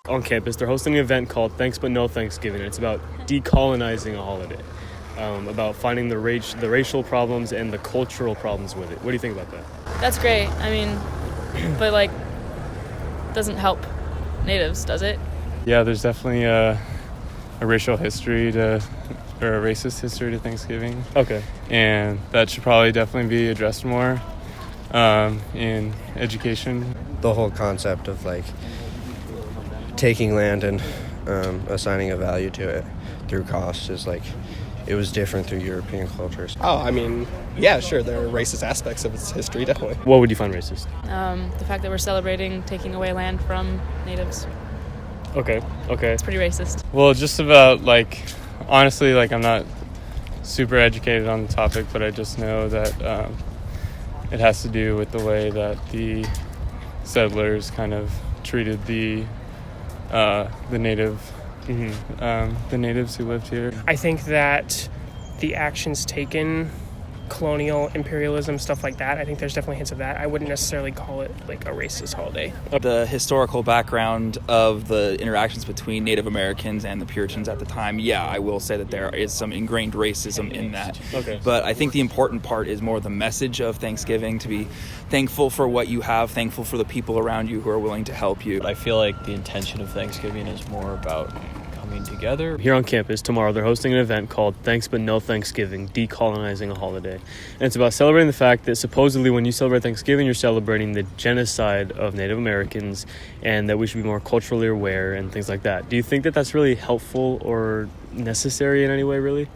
On campus, they're hosting an event called Thanks But No Thanksgiving. It's about decolonizing a holiday, about finding the racial problems and the cultural problems with it. What do you think about that? That's great. I mean, but doesn't help natives, does it? Yeah, there's definitely a racial history or a racist history to Thanksgiving. Okay. And that should probably definitely be addressed more in education. The whole concept of taking land and assigning a value to it through cost is it was different through European cultures. Oh, I mean, yeah, sure, there are racist aspects of its history, definitely. What would you find racist? The fact that we're celebrating taking away land from natives. Okay. It's pretty racist. Well, just about honestly, I'm not super educated on the topic, but I just know that it has to do with the way that the settlers kind of treated the native. The natives who lived here. I think that the actions taken, colonial imperialism, stuff like that, I think there's definitely hints of that. I wouldn't necessarily call it a racist holiday. The historical background of the interactions between Native Americans and the Puritans at the time, yeah, I will say that there is some ingrained racism in that. Okay. But I think the important part is more the message of Thanksgiving, to be thankful for what you have, thankful for the people around you who are willing to help you. I feel like the intention of Thanksgiving is more about coming together. Here on campus tomorrow, they're hosting an event called Thanks But No Thanksgiving, Decolonizing a Holiday. And it's about celebrating the fact that supposedly when you celebrate Thanksgiving, you're celebrating the genocide of Native Americans and that we should be more culturally aware and things like that. Do you think that that's really helpful or necessary in any way, really?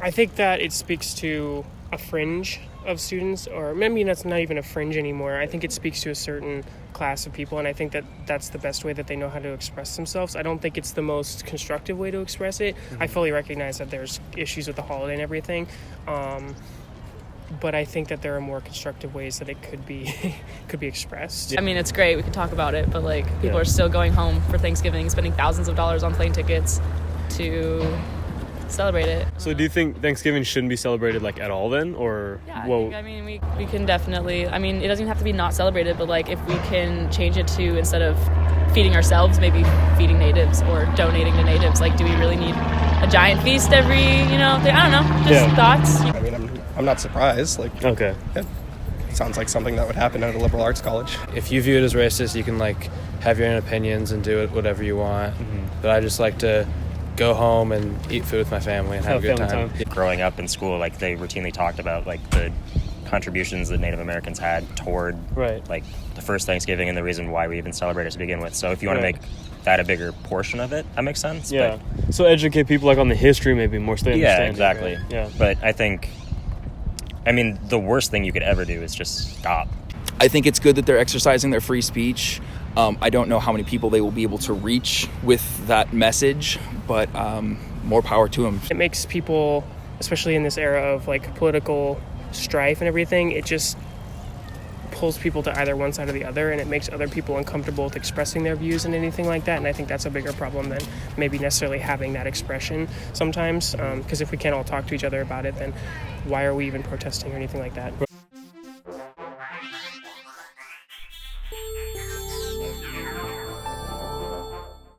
I think that it speaks to a fringe of students, or maybe that's not even a fringe anymore. I think it speaks to a certain class of people, and I think that that's the best way that they know how to express themselves. I don't think it's the most constructive way to express it. I fully recognize that there's issues with the holiday and everything, but I think that there are more constructive ways that it could be expressed. I mean, it's great. We can talk about it, but people are still going home for Thanksgiving, spending thousands of dollars on plane tickets to celebrate it. So do you think Thanksgiving shouldn't be celebrated at all then, or? Yeah, we can definitely, it doesn't even have to be not celebrated, but if we can change it to, instead of feeding ourselves, maybe feeding natives or donating to natives. Do we really need a giant feast every, thing? I don't know, just thoughts. I mean, I'm not surprised. Okay. It sounds like something that would happen at a liberal arts college. If you view it as racist, you can have your own opinions and do it whatever you want. But I just like to go home and eat food with my family and have a good time. Growing up in school, they routinely talked about the contributions that Native Americans had toward the first Thanksgiving and the reason why we even celebrate it to begin with. So if you want to make that a bigger portion of it, that makes sense. Yeah. So educate people on the history maybe more so they understand. Yeah, exactly. Right? Yeah. But the worst thing you could ever do is just stop. I think it's good that they're exercising their free speech. I don't know how many people they will be able to reach with that message, but more power to them. It makes people, especially in this era of political strife and everything, it just pulls people to either one side or the other, and it makes other people uncomfortable with expressing their views and anything like that. And I think that's a bigger problem than maybe necessarily having that expression sometimes, because if we can't all talk to each other about it, then why are we even protesting or anything like that? Right.